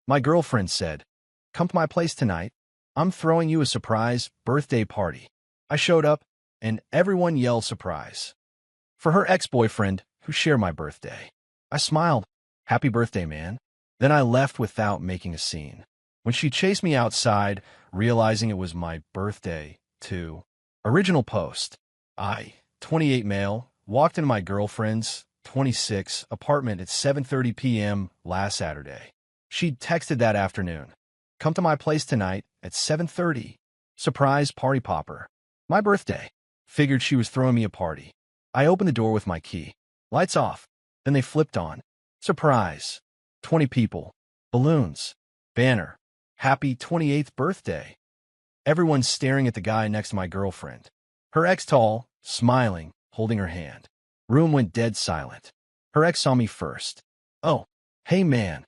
My girlfriend said, "Come to my place tonight. I'm throwing you a surprise birthday party." I showed up, and everyone yelled surprise. For her ex-boyfriend, who shared my birthday. I smiled, "Happy birthday, man." Then I left without making a scene. When she chased me outside, realizing it was my birthday, too. Original post. I, 28 male, walked into my girlfriend's, 26, apartment at 7:30 p.m. last Saturday. She'd texted that afternoon. "Come to my place tonight at 7:30. Surprise party popper." My birthday. Figured she was throwing me a party. I opened the door with my key. Lights off. Then they flipped on. Surprise. 20 people. Balloons. Banner. "Happy 28th birthday." Everyone's staring at the guy next to my girlfriend. Her ex tall, smiling, holding her hand. Room went dead silent. Her ex saw me first. "Oh, hey man."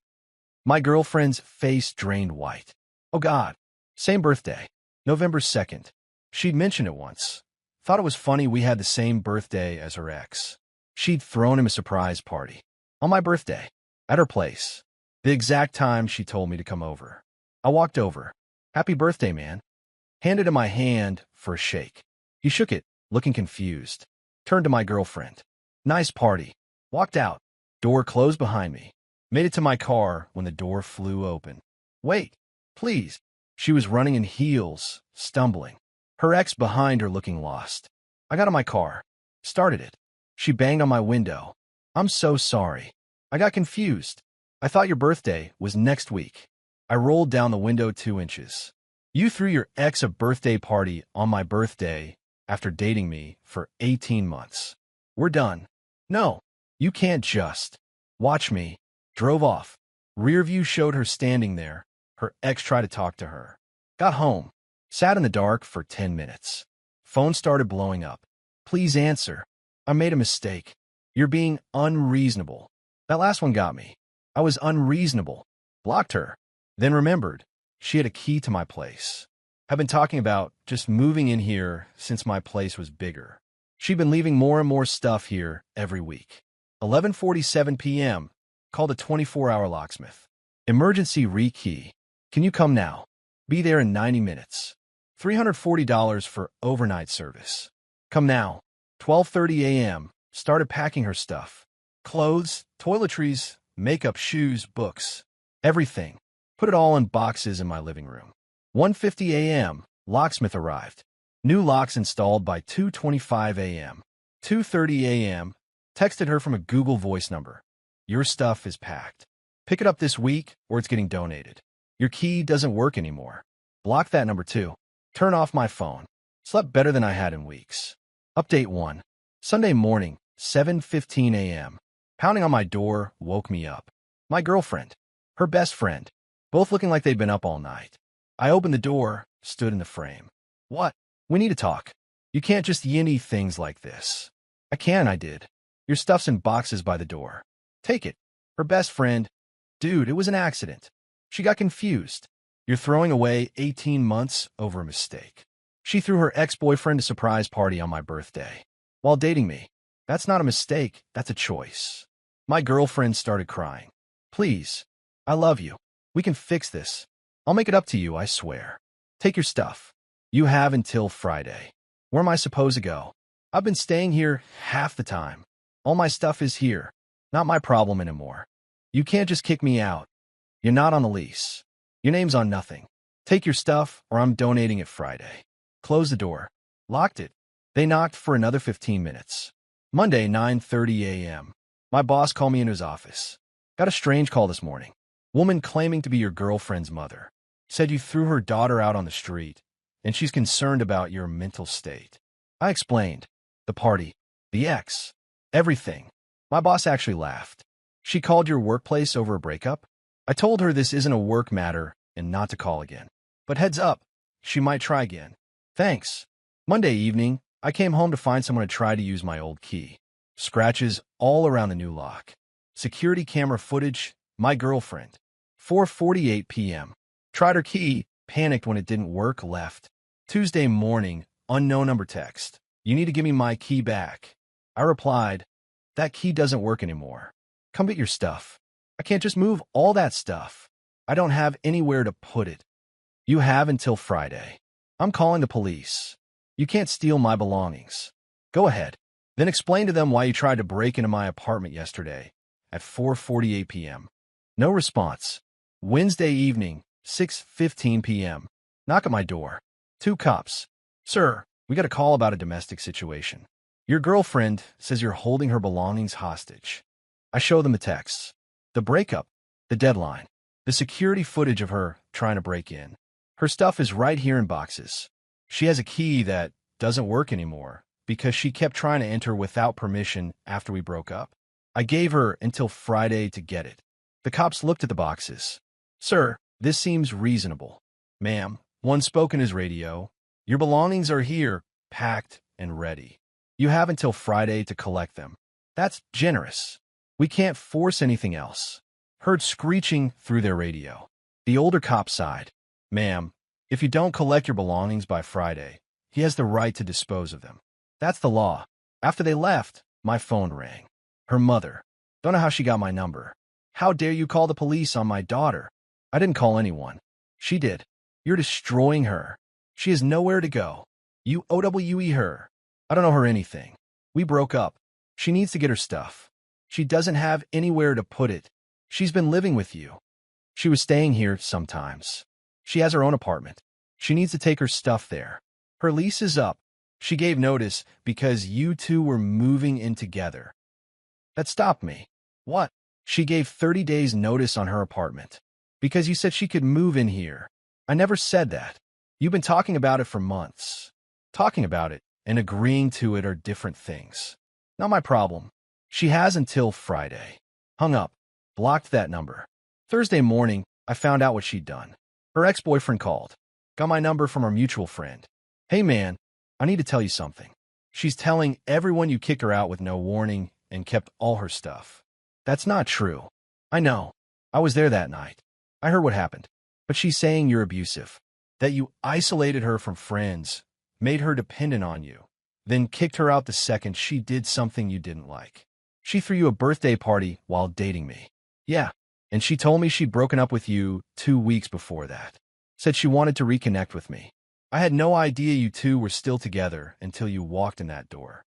My girlfriend's face drained white. "Oh God. Same birthday. November 2nd. She'd mentioned it once. Thought it was funny we had the same birthday as her ex. She'd thrown him a surprise party. On my birthday. At her place. The exact time she told me to come over. I walked over. "Happy birthday, man." Handed him my hand for a shake. He shook it, looking confused. Turned to my girlfriend. "Nice party." Walked out. Door closed behind me. Made it to my car when the door flew open. "Wait, please." She was running in heels, stumbling. Her ex behind her looking lost. I got in my car. Started it. She banged on my window. "I'm so sorry. I got confused. I thought your birthday was next week." I rolled down the window 2 inches. "You threw your ex a birthday party on my birthday after dating me for 18 months. We're done." "No, you can't just." "Watch me." Drove off. Rear view showed her standing there. Her ex tried to talk to her. Got home. Sat in the dark for 10 minutes. Phone started blowing up. "Please answer. I made a mistake. You're being unreasonable." That last one got me. I was unreasonable. Blocked her. Then remembered. She had a key to my place. I've been talking about just moving in here since my place was bigger. She'd been leaving more and more stuff here every week. 11:47 p.m. Called a 24-hour locksmith. "Emergency re-key. Can you come now? Be there in 90 minutes. $340 for overnight service. Come now." 12:30 a.m. Started packing her stuff. Clothes, toiletries, makeup, shoes, books. Everything. Put it all in boxes in my living room. 1:50 a.m. Locksmith arrived. New locks installed by 2:25 a.m. 2:30 a.m. Texted her from a Google Voice number. "Your stuff is packed. Pick it up this week or it's getting donated. Your key doesn't work anymore." Block that number too. Turn off my phone. Slept better than I had in weeks. Update 1. Sunday morning, 7:15 a.m. Pounding on my door woke me up. My girlfriend. Her best friend. Both looking like they'd been up all night. I opened the door, stood in the frame. "What? We need to talk. You can't just yinny things like this." I did. "Your stuff's in boxes by the door. Take it." Her best friend. "Dude, it was an accident." She got confused. "You're throwing away 18 months over a mistake." She threw her ex-boyfriend a surprise party on my birthday. While dating me. That's not a mistake, that's a choice. My girlfriend started crying. "Please. I love you. We can fix this. I'll make it up to you, I swear. Take your stuff. You have until Friday." Where am I supposed to go? I've been staying here half the time. All my stuff is here. Not my problem anymore. You can't just kick me out. You're not on the lease. Your name's on nothing. Take your stuff or I'm donating it Friday. Closed the door. Locked it. They knocked for another 15 minutes. Monday, 9:30 a.m. My boss called me into his office. "Got a strange call this morning. Woman claiming to be your girlfriend's mother. Said you threw her daughter out on the street, and she's concerned about your mental state." I explained. The party. The ex. Everything. My boss actually laughed. "She called your workplace over a breakup?" I told her this isn't a work matter and not to call again. But heads up, she might try again. Thanks. Monday evening, I came home to find someone had tried to use my old key. Scratches all around the new lock. Security camera footage, my girlfriend. 4:48 p.m. Tried her key, panicked when it didn't work, left. Tuesday morning, unknown number text. "You need to give me my key back." I replied, "That key doesn't work anymore. Come get your stuff." I can't just move all that stuff. I don't have anywhere to put it. You have until Friday. I'm calling the police. You can't steal my belongings. Go ahead. Then explain to them why you tried to break into my apartment yesterday at 4:48 p.m. No response. Wednesday evening, 6:15 p.m. Knock at my door. 2 cops. Sir, we got a call about a domestic situation. Your girlfriend says you're holding her belongings hostage. I show them the texts, the breakup, the deadline, the security footage of her trying to break in. Her stuff is right here in boxes. She has a key that doesn't work anymore because she kept trying to enter without permission after we broke up. I gave her until Friday to get it. The cops looked at the boxes. Sir, this seems reasonable. Ma'am, one spoke in his radio. Your belongings are here, packed and ready. You have until Friday to collect them. That's generous. We can't force anything else. Heard screeching through their radio. The older cop sighed. Ma'am, if you don't collect your belongings by Friday, he has the right to dispose of them. That's the law. After they left, my phone rang. Her mother. Don't know how she got my number. How dare you call the police on my daughter? I didn't call anyone. She did. You're destroying her. She has nowhere to go. You OWE her. I don't know her anything. We broke up. She needs to get her stuff. She doesn't have anywhere to put it. She's been living with you. She was staying here sometimes. She has her own apartment. She needs to take her stuff there. Her lease is up. She gave notice because you two were moving in together. That stopped me. What? She gave 30 days notice on her apartment. Because you said she could move in here. I never said that. You've been talking about it for months. Talking about it and agreeing to it are different things. Not my problem. She has until Friday. Hung up. Blocked that number. Thursday morning, I found out what she'd done. Her ex-boyfriend called. Got my number from our mutual friend. Hey man, I need to tell you something. She's telling everyone you kicked her out with no warning and kept all her stuff. That's not true. I know. I was there that night. I heard what happened. But she's saying you're abusive. That you isolated her from friends, made her dependent on you, then kicked her out the second she did something you didn't like. She threw you a birthday party while dating me. Yeah, and she told me she'd broken up with you 2 weeks before that. Said she wanted to reconnect with me. I had no idea you two were still together until you walked in that door.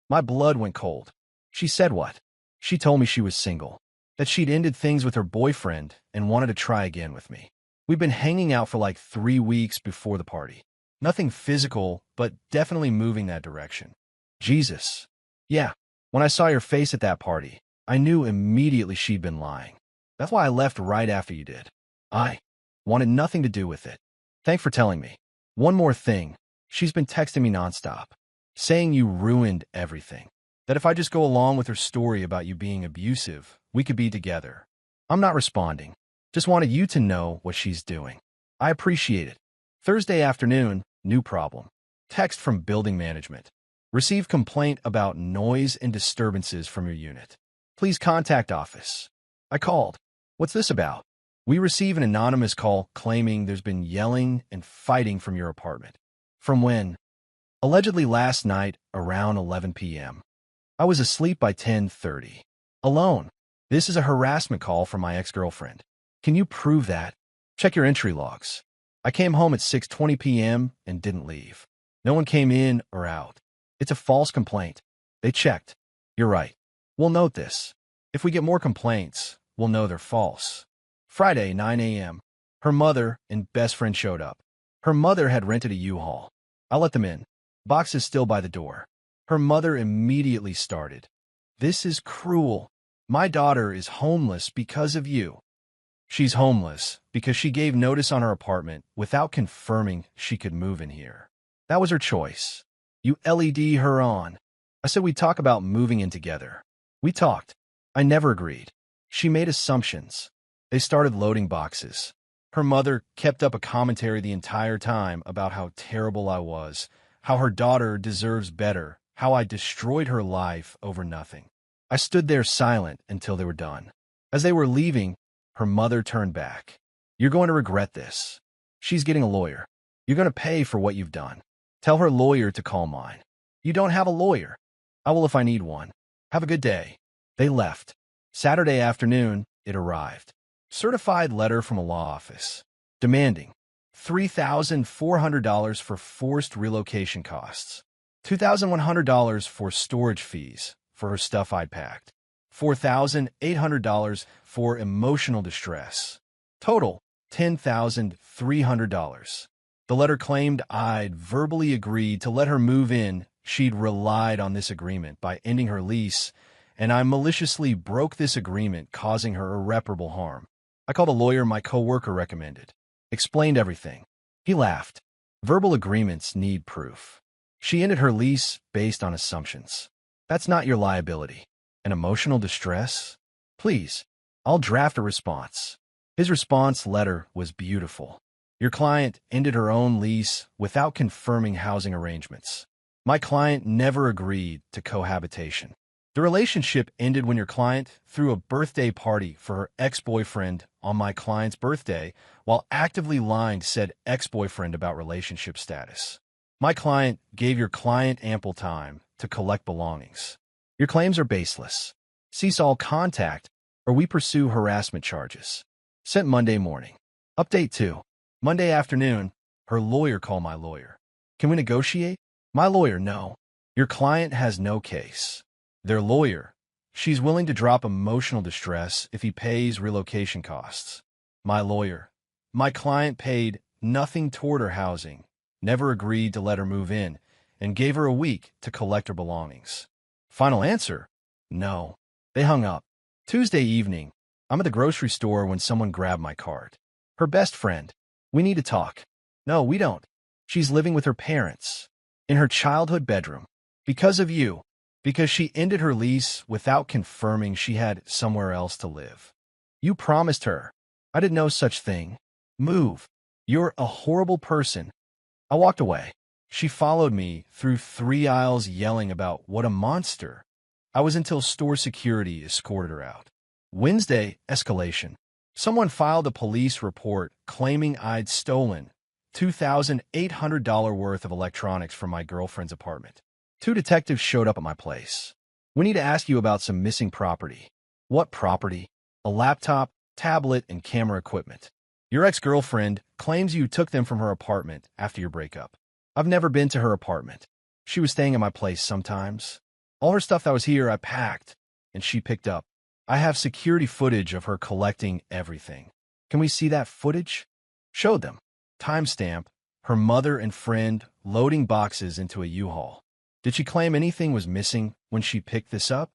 My blood went cold. She said what? She told me she was single, that she'd ended things with her boyfriend and wanted to try again with me. We've been hanging out for like 3 weeks before the party. Nothing physical, but definitely moving that direction. Jesus. Yeah, when I saw your face at that party, I knew immediately she'd been lying. That's why I left right after you did. I wanted nothing to do with it. Thanks for telling me. One more thing. She's been texting me nonstop, saying you ruined everything. That if I just go along with her story about you being abusive, we could be together. I'm not responding. Just wanted you to know what she's doing. I appreciate it. Thursday afternoon, new problem. Text from building management. Received complaint about noise and disturbances from your unit. Please contact office. I called. What's this about? We receive an anonymous call claiming there's been yelling and fighting from your apartment. From when? Allegedly last night around 11 p.m. I was asleep by 10:30. Alone. This is a harassment call from my ex-girlfriend. Can you prove that? Check your entry logs. I came home at 6:20 p.m. and didn't leave. No one came in or out. It's a false complaint. They checked. You're right. We'll note this. If we get more complaints, we'll know they're false. Friday, 9 a.m. Her mother and best friend showed up. Her mother had rented a U-Haul. I let them in. Box is still by the door. Her mother immediately started. This is cruel. My daughter is homeless because of you. She's homeless because she gave notice on her apartment without confirming she could move in here. That was her choice. You LED her on. I said we'd talk about moving in together. We talked. I never agreed. She made assumptions. They started loading boxes. Her mother kept up a commentary the entire time about how terrible I was, how her daughter deserves better, how I destroyed her life over nothing. I stood there silent until they were done. As they were leaving, her mother turned back. You're going to regret this. She's getting a lawyer. You're going to pay for what you've done. Tell her lawyer to call mine. You don't have a lawyer. I will if I need one. Have a good day. They left. Saturday afternoon, it arrived. Certified letter from a law office. Demanding $3,400 for forced relocation costs. $2,100 for storage fees for her stuff I'd packed. $4,800 for emotional distress. Total, $10,300. The letter claimed I'd verbally agreed to let her move in. She'd relied on this agreement by ending her lease, and I maliciously broke this agreement, causing her irreparable harm. I called a lawyer my coworker recommended. Explained everything. He laughed. Verbal agreements need proof. She ended her lease based on assumptions. That's not your liability. An emotional distress? Please, I'll draft a response. His response letter was beautiful. Your client ended her own lease without confirming housing arrangements. My client never agreed to cohabitation. The relationship ended when your client threw a birthday party for her ex-boyfriend on my client's birthday while actively lying to said ex-boyfriend about relationship status. My client gave your client ample time to collect belongings. Your claims are baseless. Cease all contact, or we pursue harassment charges. Sent Monday morning. Update 2. Monday afternoon, her lawyer called my lawyer. Can we negotiate? My lawyer, no. Your client has no case. Their lawyer, she's willing to drop emotional distress if he pays relocation costs. My lawyer, my client paid nothing toward her housing, never agreed to let her move in, and gave her a week to collect her belongings. Final answer? No. They hung up. Tuesday evening, I'm at the grocery store when someone grabbed my card. Her best friend. We need to talk. No, we don't. She's living with her parents. In her childhood bedroom. Because of you. Because she ended her lease without confirming she had somewhere else to live. You promised her. I did no such thing. Move. You're a horrible person. I walked away. She followed me through 3 aisles yelling about what a monster. I was until store security escorted her out. Wednesday, escalation. Someone filed a police report claiming I'd stolen $2,800 worth of electronics from my girlfriend's apartment. 2 detectives showed up at my place. We need to ask you about some missing property. What property? A laptop, tablet, and camera equipment. Your ex-girlfriend claims you took them from her apartment after your breakup. I've never been to her apartment. She was staying at my place sometimes. All her stuff that was here I packed, and she picked up. I have security footage of her collecting everything. Can we see that footage? Showed them. Timestamp, her mother and friend loading boxes into a U-Haul. Did she claim anything was missing when she picked this up?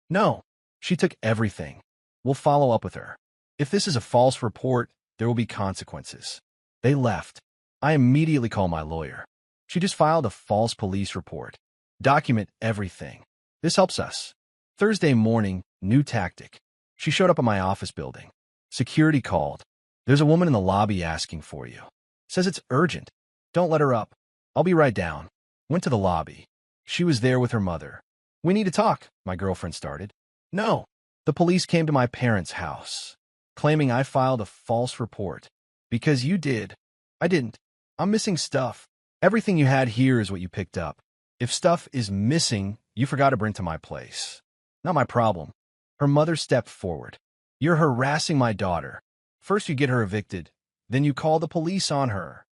No. She took everything. We'll follow up with her. If this is a false report, there will be consequences. They left. I immediately called my lawyer. She just filed a false police report. Document everything. This helps us. Thursday morning, new tactic. She showed up at my office building. Security called. There's a woman in the lobby asking for you. Says it's urgent. Don't let her up. I'll be right down. Went to the lobby. She was there with her mother. We need to talk, my girlfriend started. No. The police came to my parents' house, claiming I filed a false report. Because you did. I didn't. I'm missing stuff. Everything you had here is what you picked up. If stuff is missing, you forgot to bring to my place. Not my problem. Her mother stepped forward. You're harassing my daughter. First you get her evicted, then you call the police on her.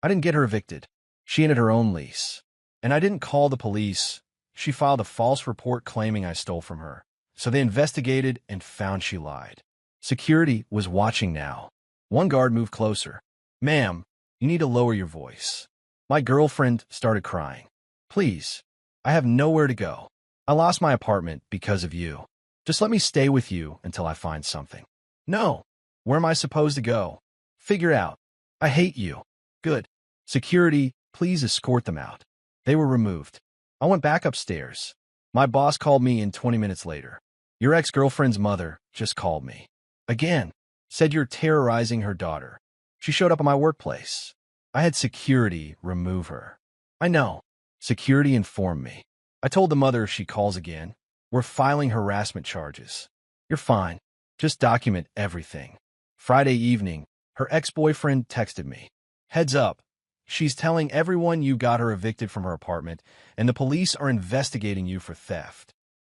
I didn't get her evicted. She ended her own lease. And I didn't call the police. She filed a false report claiming I stole from her. So they investigated and found she lied. Security was watching now. One guard moved closer. Ma'am, you need to lower your voice. My girlfriend started crying. Please, I have nowhere to go. I lost my apartment because of you. Just let me stay with you until I find something. No. Where am I supposed to go? Figure out. I hate you. Good. Security, please escort them out. They were removed. I went back upstairs. My boss called me in 20 minutes later. Your ex-girlfriend's mother just called me. Again. Said you're terrorizing her daughter. She showed up at my workplace. I had security remove her. I know. Security informed me. I told the mother if she calls again, we're filing harassment charges. You're fine. Just document everything. Friday evening, her ex-boyfriend texted me. Heads up. She's telling everyone you got her evicted from her apartment, and the police are investigating you for theft.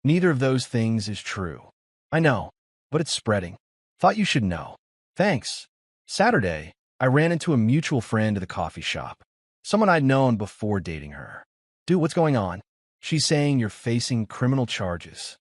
Neither of those things is true. I know, but it's spreading. Thought you should know. Thanks. Saturday, I ran into a mutual friend at the coffee shop. Someone I'd known before dating her. Dude, what's going on? She's saying you're facing criminal charges.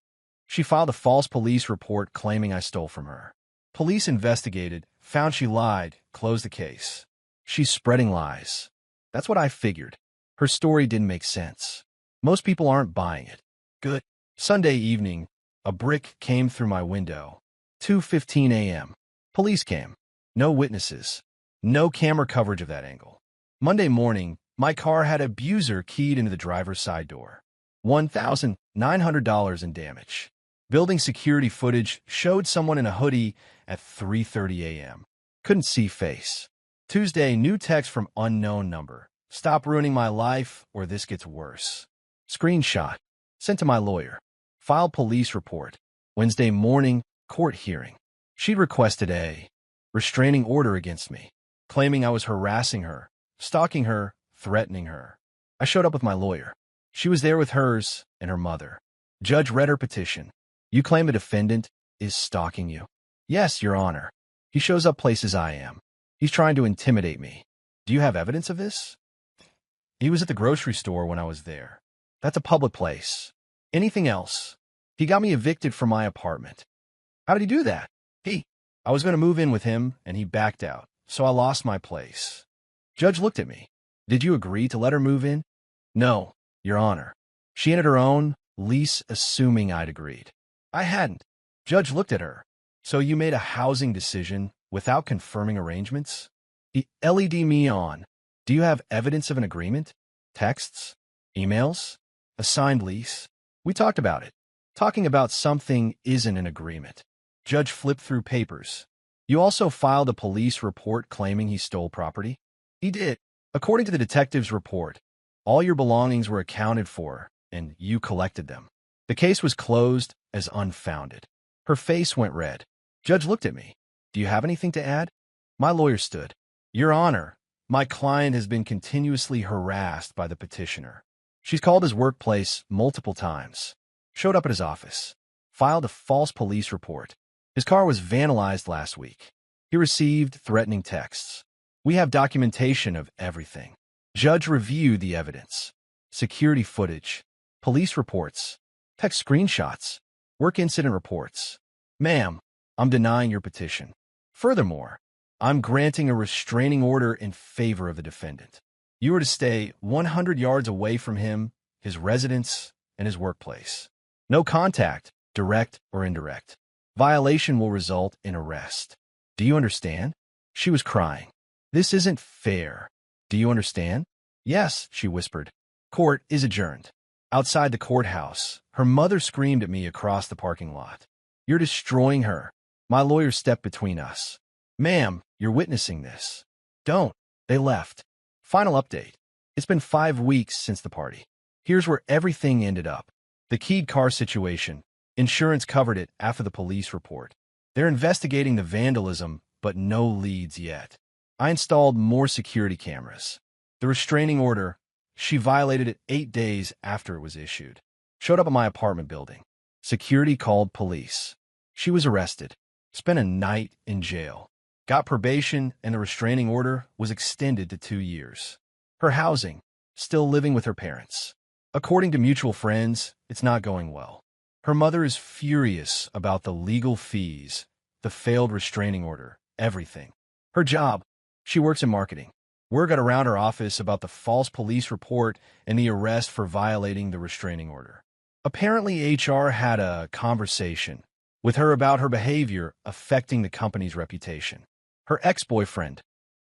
She filed a false police report claiming I stole from her. Police investigated, found she lied, closed the case. She's spreading lies. That's what I figured. Her story didn't make sense. Most people aren't buying it. Good. Sunday evening, a brick came through my window. 2:15 a.m. Police came. No witnesses. No camera coverage of that angle. Monday morning, my car had an abuser keyed into the driver's side door. $1,900 in damage. Building security footage showed someone in a hoodie at 3:30 a.m. Couldn't see face. Tuesday, new text from unknown number. Stop ruining my life or this gets worse. Screenshot. Sent to my lawyer. Filed police report. Wednesday morning, court hearing. She'd requested a restraining order against me, claiming I was harassing her, stalking her, threatening her. I showed up with my lawyer. She was there with hers and her mother. Judge read her petition. You claim the defendant is stalking you? Yes, Your Honor. He shows up places I am. He's trying to intimidate me. Do you have evidence of this? He was at the grocery store when I was there. That's a public place. Anything else? He got me evicted from my apartment. How did he do that? I was going to move in with him, and he backed out, so I lost my place. Judge looked at me. Did you agree to let her move in? No, Your Honor. She entered her own lease assuming I'd agreed. I hadn't. Judge looked at her. So you made a housing decision without confirming arrangements? He LED'd me on. Do you have evidence of an agreement? Texts? Emails? A signed lease? We talked about it. Talking about something isn't an agreement. Judge flipped through papers. You also filed a police report claiming he stole property? He did. According to the detective's report, all your belongings were accounted for, and you collected them. The case was closed as unfounded. Her face went red. Judge looked at me. Do you have anything to add? My lawyer stood. Your Honor, my client has been continuously harassed by the petitioner. She's called his workplace multiple times. Showed up at his office. Filed a false police report. His car was vandalized last week. He received threatening texts. We have documentation of everything. Judge reviewed the evidence. Security footage. Police reports. Text screenshots. Work incident reports. Ma'am, I'm denying your petition. Furthermore, I'm granting a restraining order in favor of the defendant. You are to stay 100 yards away from him, his residence, and his workplace. No contact, direct or indirect. Violation will result in arrest. Do you understand? She was crying. This isn't fair. Do you understand? Yes, she whispered. Court is adjourned. Outside the courthouse, her mother screamed at me across the parking lot. You're destroying her. My lawyer stepped between us. Ma'am, you're witnessing this. Don't. They left. Final update. It's been 5 weeks since the party. Here's where everything ended up. The keyed car situation. Insurance covered it after the police report. They're investigating the vandalism, but no leads yet. I installed more security cameras. The restraining order, she violated it 8 days after it was issued. Showed up at my apartment building. Security called police. She was arrested. Spent a night in jail. Got probation, and the restraining order was extended to 2 years. Her housing, still living with her parents. According to mutual friends, it's not going well. Her mother is furious about the legal fees, the failed restraining order, everything. Her job, she works in marketing. Word got around her office about the false police report and the arrest for violating the restraining order. Apparently, HR had a conversation with her about her behavior affecting the company's reputation. Her ex-boyfriend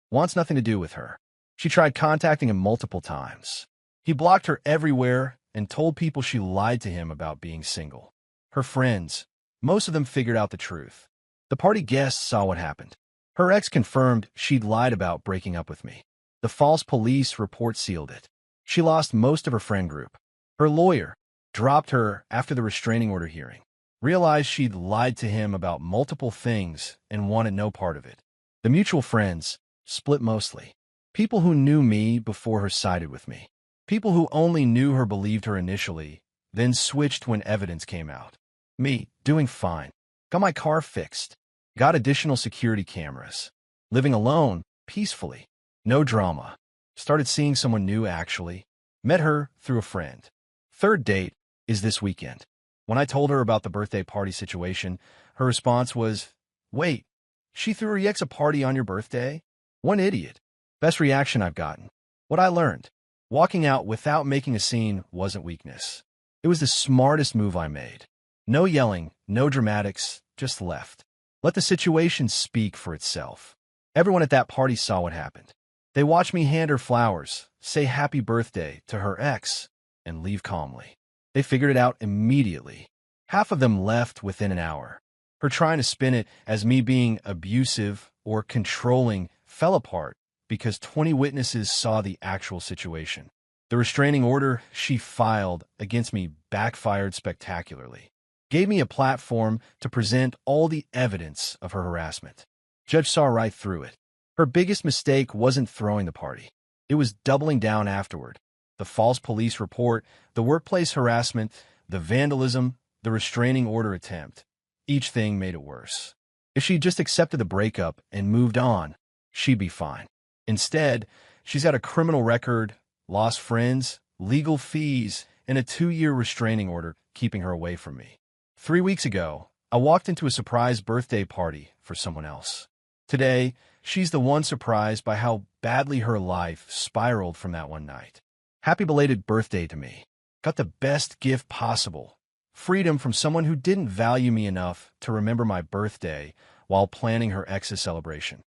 wants nothing to do with her. She tried contacting him multiple times. He blocked her everywhere and told people she lied to him about being single. Her friends, most of them figured out the truth. The party guests saw what happened. Her ex confirmed she'd lied about breaking up with me. The false police report sealed it. She lost most of her friend group. Her lawyer dropped her after the restraining order hearing. Realized she'd lied to him about multiple things and wanted no part of it. The mutual friends split mostly. People who knew me before her sided with me. People who only knew her believed her initially, then switched when evidence came out. Me, doing fine. Got my car fixed. Got additional security cameras. Living alone, peacefully. No drama. Started seeing someone new, actually. Met her through a friend. Third date is this weekend. When I told her about the birthday party situation, her response was, "Wait, she threw her ex a party on your birthday?" One idiot. Best reaction I've gotten. What I learned. Walking out without making a scene wasn't weakness. It was the smartest move I made. No yelling, no dramatics, just left. Let the situation speak for itself. Everyone at that party saw what happened. They watched me hand her flowers, say happy birthday to her ex, and leave calmly. They figured it out immediately. Half of them left within an hour. Her trying to spin it as me being abusive or controlling fell apart because 20 witnesses saw the actual situation. The restraining order she filed against me backfired spectacularly. Gave me a platform to present all the evidence of her harassment. Judge saw right through it. Her biggest mistake wasn't throwing the party. It was doubling down afterward. The false police report, the workplace harassment, the vandalism, the restraining order attempt. Each thing made it worse. If she just accepted the breakup and moved on, she'd be fine. Instead, she's got a criminal record, lost friends, legal fees, and a 2-year restraining order keeping her away from me. 3 weeks ago, I walked into a surprise birthday party for someone else. Today, she's the one surprised by how badly her life spiraled from that one night. Happy belated birthday to me. Got the best gift possible. Freedom from someone who didn't value me enough to remember my birthday while planning her ex's celebration.